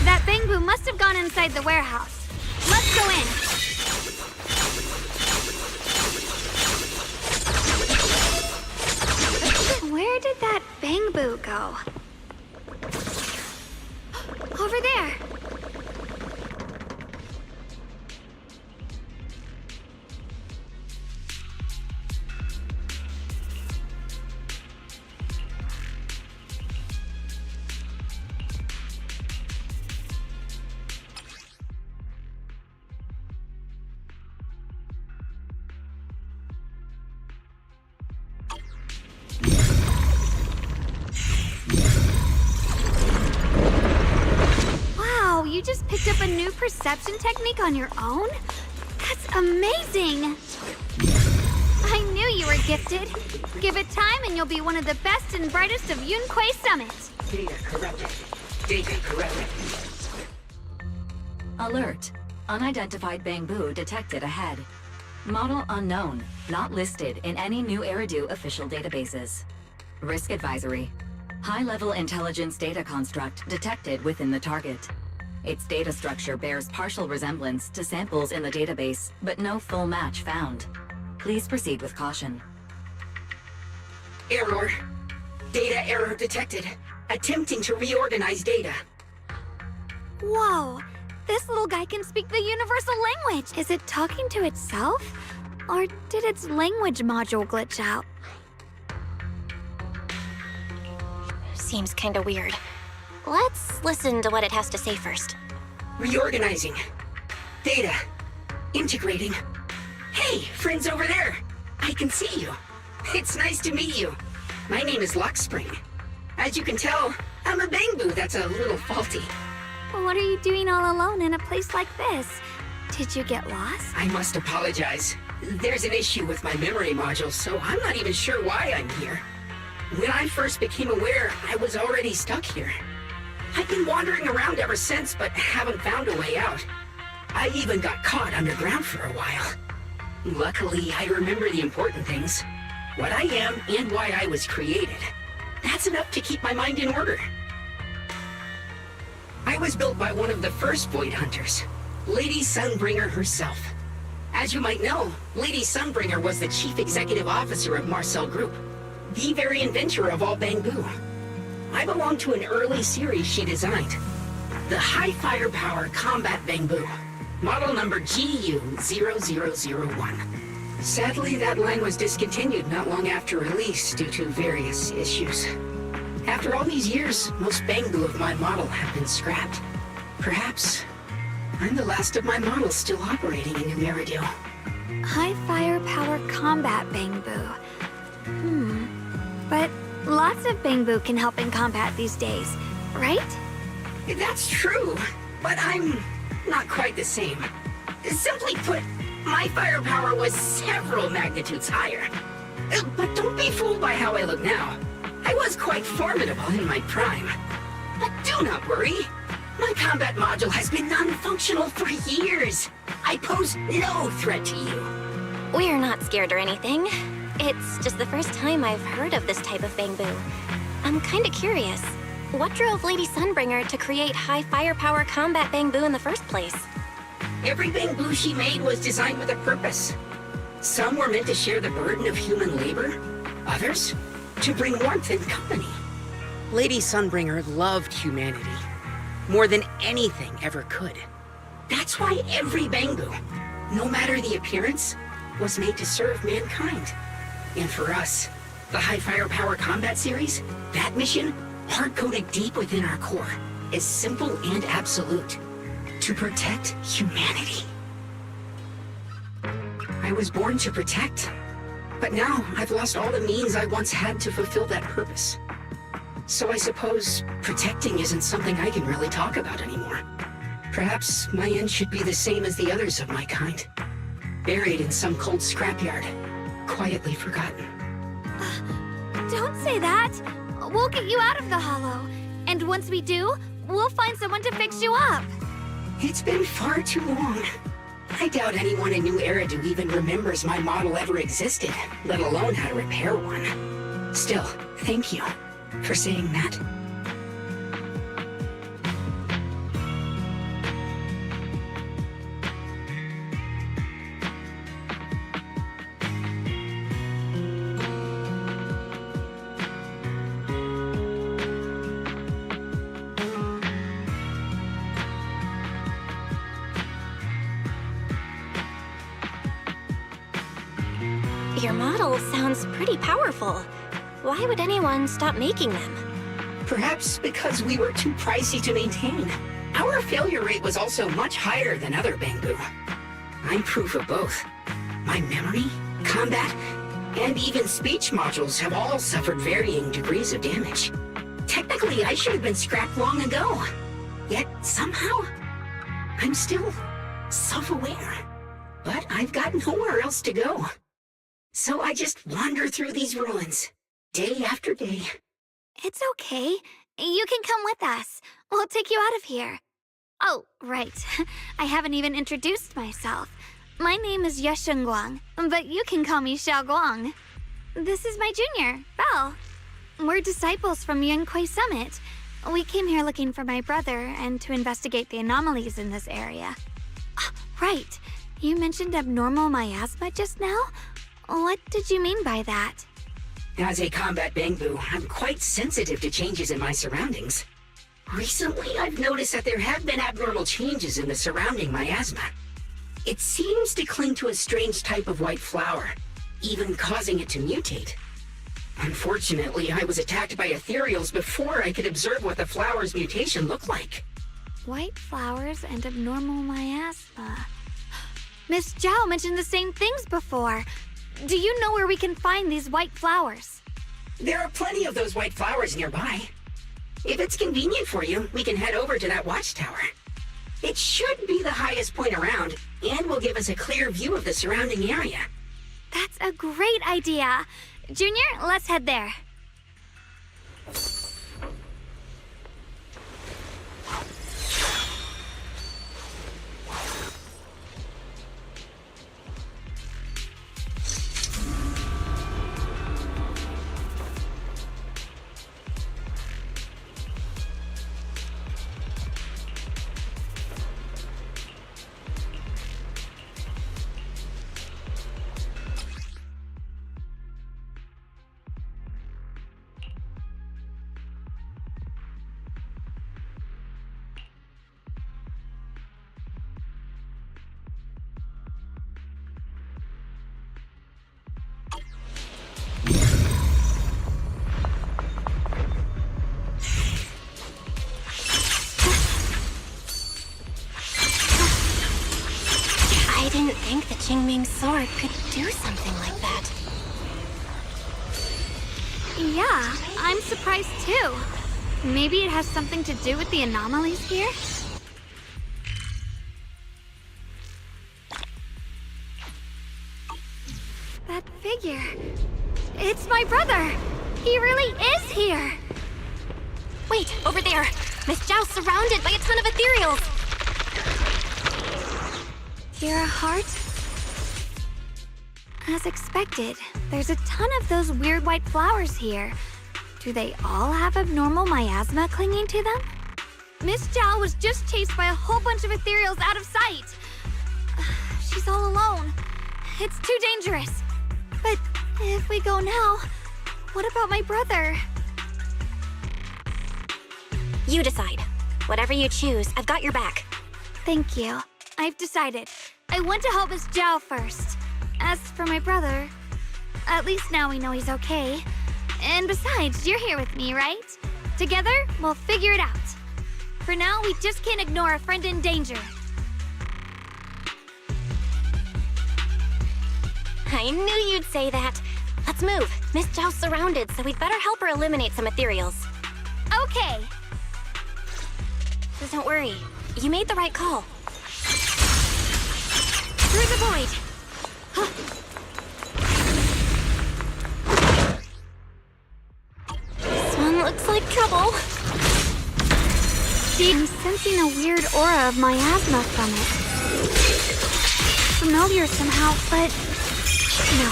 E: That bamboo must have gone inside the warehouse. Let's go in. Where did that bamboo go? Over there. just picked up a new perception technique on your own? That's amazing! I knew you were gifted. Give it time and you'll be one of the best and brightest of Yunquay Summit.
J: Data corrupted. Data corrupted.
I: Alert. Unidentified bamboo detected ahead. Model unknown, not listed in any New Eridu official databases. Risk advisory. High-level intelligence data construct detected within the target. Its data structure bears partial resemblance to samples in the database, but no full match found. Please proceed with caution.
J: Error. Data error detected. Attempting to reorganize data.
E: Whoa! This little guy can speak the universal language! Is it talking to itself? Or did its language module glitch out?
H: Seems kinda weird. Let's listen to what it has to say first.
J: Reorganizing. Data. Integrating. Hey, friends over there! I can see you. It's nice to meet you. My name is Luckspring. As you can tell, I'm a bamboo that's a little faulty.
E: What are you doing all alone in a place like this? Did you get lost?
J: I must apologize. There's an issue with my memory module, so I'm not even sure why I'm here. When I first became aware, I was already stuck here. I've been wandering around ever since, but haven't found a way out. I even got caught underground for a while. Luckily, I remember the important things. What I am and why I was created. That's enough to keep my mind in order. I was built by one of the first Void Hunters, Lady Sunbringer herself. As you might know, Lady Sunbringer was the chief executive officer of Marcel Group, the very inventor of all bamboo. I belong to an early series she designed, the High Firepower Combat Bamboo, model number GU0001. Sadly, that line was discontinued not long after release due to various issues. After all these years, most bamboo of my model have been scrapped. Perhaps I'm the last of my models still operating in New Eridu.
E: High firepower combat bamboo. But lots of bamboo can help in combat these days, right?
J: That's true, but I'm not quite the same. Simply put, my firepower was several magnitudes higher. But don't be fooled by how I look now. I was quite formidable in my prime. But do not worry. My combat module has been non-functional for years. I pose no threat to you.
H: We're not scared or anything. It's just the first time I've heard of this type of bamboo. I'm kinda curious. What drove Lady Sunbringer to create high firepower combat bamboo in the first place?
J: Every bamboo she made was designed with a purpose. Some were meant to share the burden of human labor. Others, to bring warmth and company. Lady Sunbringer loved humanity more than anything ever could. That's why every bamboo, no matter the appearance, was made to serve mankind. And for us, the High Firepower Combat Series, that mission, hard-coded deep within our core, is simple and absolute. To protect humanity. I was born to protect, but now I've lost all the means I once had to fulfill that purpose. So I suppose protecting isn't something I can really talk about anymore. Perhaps my end should be the same as the others of my kind. Buried in some cold scrapyard, quietly forgotten.
E: Don't say that! We'll get you out of the hollow. And once we do, we'll find someone to fix you up.
J: It's been far too long. I doubt anyone in New Eridu even remembers my model ever existed, let alone how to repair one. Still, thank you for saying that.
H: Your model sounds pretty powerful. Why would anyone stop making them?
J: Perhaps because we were too pricey to maintain. Our failure rate was also much higher than other bamboo. I'm proof of both. My memory, combat, and even speech modules have all suffered varying degrees of damage. Technically, I should have been scrapped long ago. Yet, somehow, I'm still self-aware, but I've got nowhere else to go. So I just wander through these ruins, day after day.
E: It's okay. You can come with us. We'll take you out of here. Oh, right. I haven't even introduced myself. My name is Yeshengguang, but you can call me Xiaoguang. This is my junior, Belle. We're disciples from Yunquei Summit. We came here looking for my brother and to investigate the anomalies in this area. Right. You mentioned abnormal miasma just now? What did you mean by that?
J: As a combat Bangbu, I'm quite sensitive to changes in my surroundings. Recently, I've noticed that there have been abnormal changes in the surrounding miasma. It seems to cling to a strange type of white flower, even causing it to mutate. Unfortunately, I was attacked by ethereals before I could observe what the flower's mutation looked like.
E: White flowers and abnormal miasma. Miss Zhao mentioned the same things before. Do you know where we can find these white flowers?
J: There are plenty of those white flowers nearby. If it's convenient for you, we can head over to that watchtower. It should be the highest point around, and will give us a clear view of the surrounding area.
E: That's a great idea. Junior, let's head there.
H: I didn't think the Qingming sword could do something like that.
E: Yeah, I'm surprised too. Maybe it has something to do with the anomalies here? That figure. It's my brother! He really is here!
H: Wait, over there! Miss Zhao's surrounded by a ton of ethereals!
E: You're a heart? As expected, there's a ton of those weird white flowers here. Do they all have abnormal miasma clinging to them? Miss Zhao was just chased by a whole bunch of ethereals out of sight. She's all alone. It's too dangerous. But if we go now, what about my brother?
H: You decide. Whatever you choose, I've got your back.
E: Thank you. I've decided. I want to help Miss Zhao first. As for my brother, at least now we know he's okay. And besides, you're here with me, right? Together, we'll figure it out. For now, we just can't ignore a friend in danger.
H: I knew you'd say that. Let's move. Miss Zhao's surrounded, so we'd better help her eliminate some ethereals.
E: Okay.
H: So don't worry. You made the right call.
E: Through the void.
H: This one looks like trouble.
E: I'm sensing a weird aura of miasma from it. Familiar somehow, but no.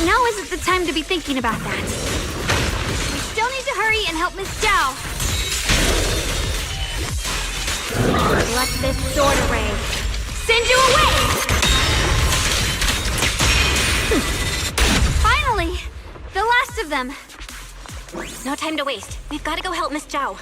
E: Now isn't the time to be thinking about that. We still need to hurry and help Miss Zhao. Let this sword array send you away! Finally! The last of them!
H: No time to waste. We've got to go help Miss Zhao.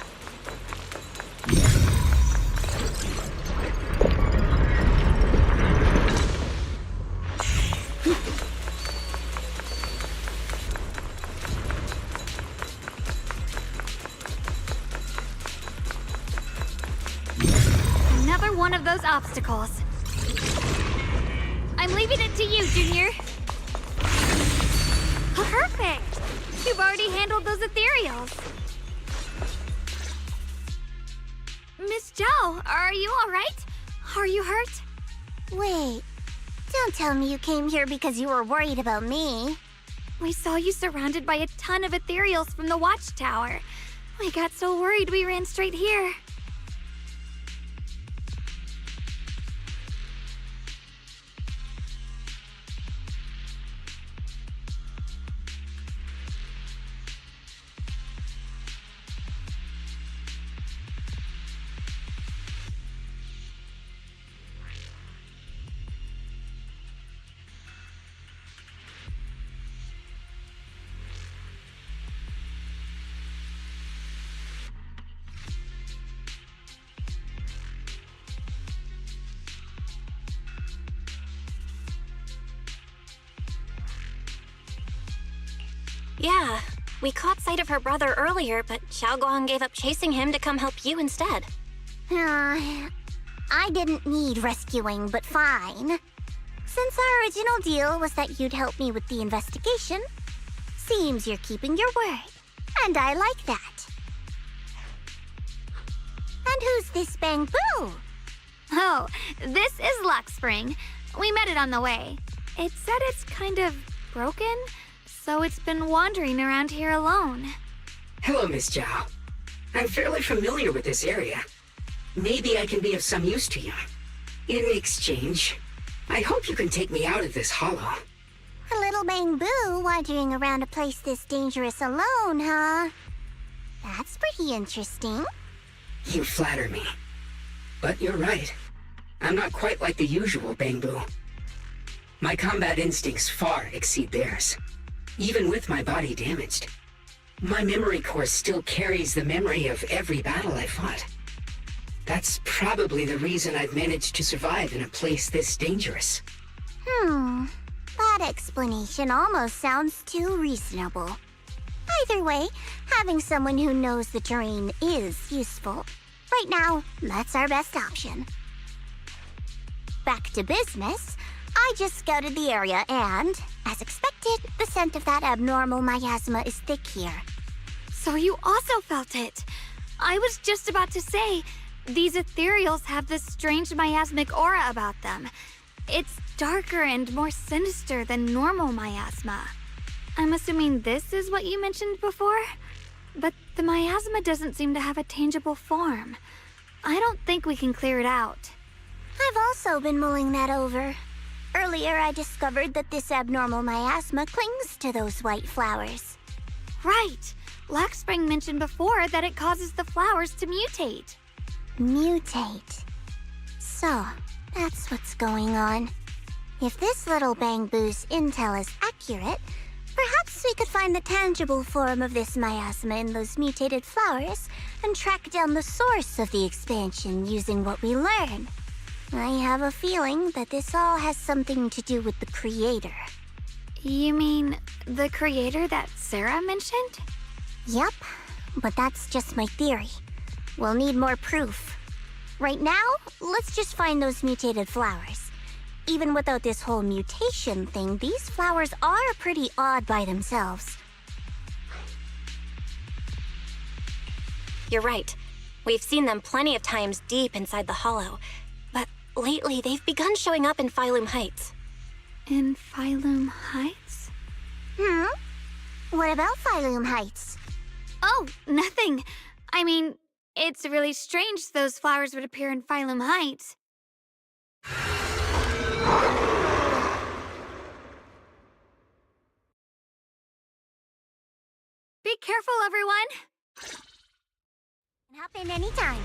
E: Another one of those obstacles. I'm leaving it to you, Junior. Perfect! You've already handled those ethereals. Miss Zhao, are you all right? Are you hurt?
C: Wait, don't tell me you came here because you were worried about me.
E: We saw you surrounded by a ton of ethereals from the watchtower. We got so worried we ran straight here.
H: Yeah, we caught sight of her brother earlier, but Xiaoguang gave up chasing him to come help you instead.
C: I didn't need rescuing, but fine. Since our original deal was that you'd help me with the investigation, seems you're keeping your word, and I like that. And who's this Bamboo?
E: Oh, this is Luckspring. We met it on the way. It said it's kind of broken, so it's been wandering around here alone.
J: Hello, Miss Zhao. I'm fairly familiar with this area. Maybe I can be of some use to you. In exchange, I hope you can take me out of this hollow.
C: A little Bamboo wandering around a place this dangerous alone, huh? That's pretty interesting.
J: You flatter me. But you're right. I'm not quite like the usual Bamboo. My combat instincts far exceed theirs. Even with my body damaged, my memory core still carries the memory of every battle I fought. That's probably the reason I've managed to survive in a place this dangerous.
C: That explanation almost sounds too reasonable. Either way, having someone who knows the terrain is useful. Right now, that's our best option. Back to business, I just scouted the area and, as expected, the scent of that abnormal miasma is thick here.
E: So you also felt it. I was just about to say, these ethereals have this strange miasmic aura about them. It's darker and more sinister than normal miasma. I'm assuming this is what you mentioned before? But the miasma doesn't seem to have a tangible form. I don't think we can clear it out.
C: I've also been mulling that over. Earlier, I discovered that this abnormal miasma clings to those white flowers.
E: Right. Luckspring mentioned before that it causes the flowers to mutate.
C: Mutate. So, that's what's going on. If this little Bamboo's intel is accurate, perhaps we could find the tangible form of this miasma in those mutated flowers and track down the source of the expansion using what we learn. I have a feeling that this all has something to do with the creator.
E: You mean the creator that Sarah mentioned?
C: Yep, but that's just my theory. We'll need more proof. Right now, let's just find those mutated flowers. Even without this whole mutation thing, these flowers are pretty odd by themselves.
H: You're right. We've seen them plenty of times deep inside the hollow. But lately, they've begun showing up in Phylum Heights.
E: In Phylum Heights?
C: What about Phylum Heights?
E: Oh, nothing. I mean, it's really strange those flowers would appear in Phylum Heights. Be careful, everyone!
C: Hop in anytime.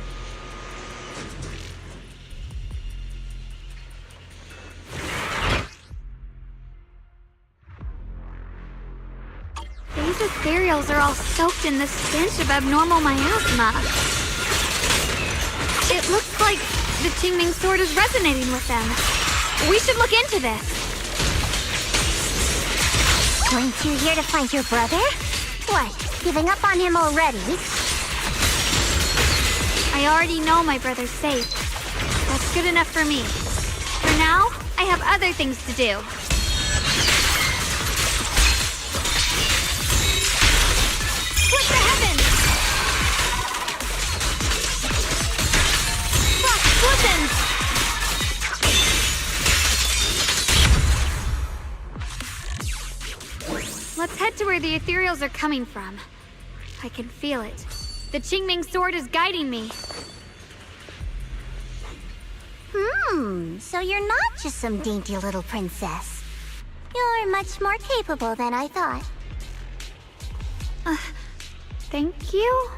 E: These ethereals are all soaked in the stench of abnormal miasma. It looks like the Qingming sword is resonating with them. We should look into this.
C: Weren't you here to find your brother? What, giving up on him already?
E: I already know my brother's safe. That's good enough for me. For now, I have other things to do. Split the heavens! Frost glistens! Let's head to where the ethereals are coming from. I can feel it. The Qingming sword is guiding me.
C: So you're not just some dainty little princess. You're much more capable than I thought.
E: Thank you?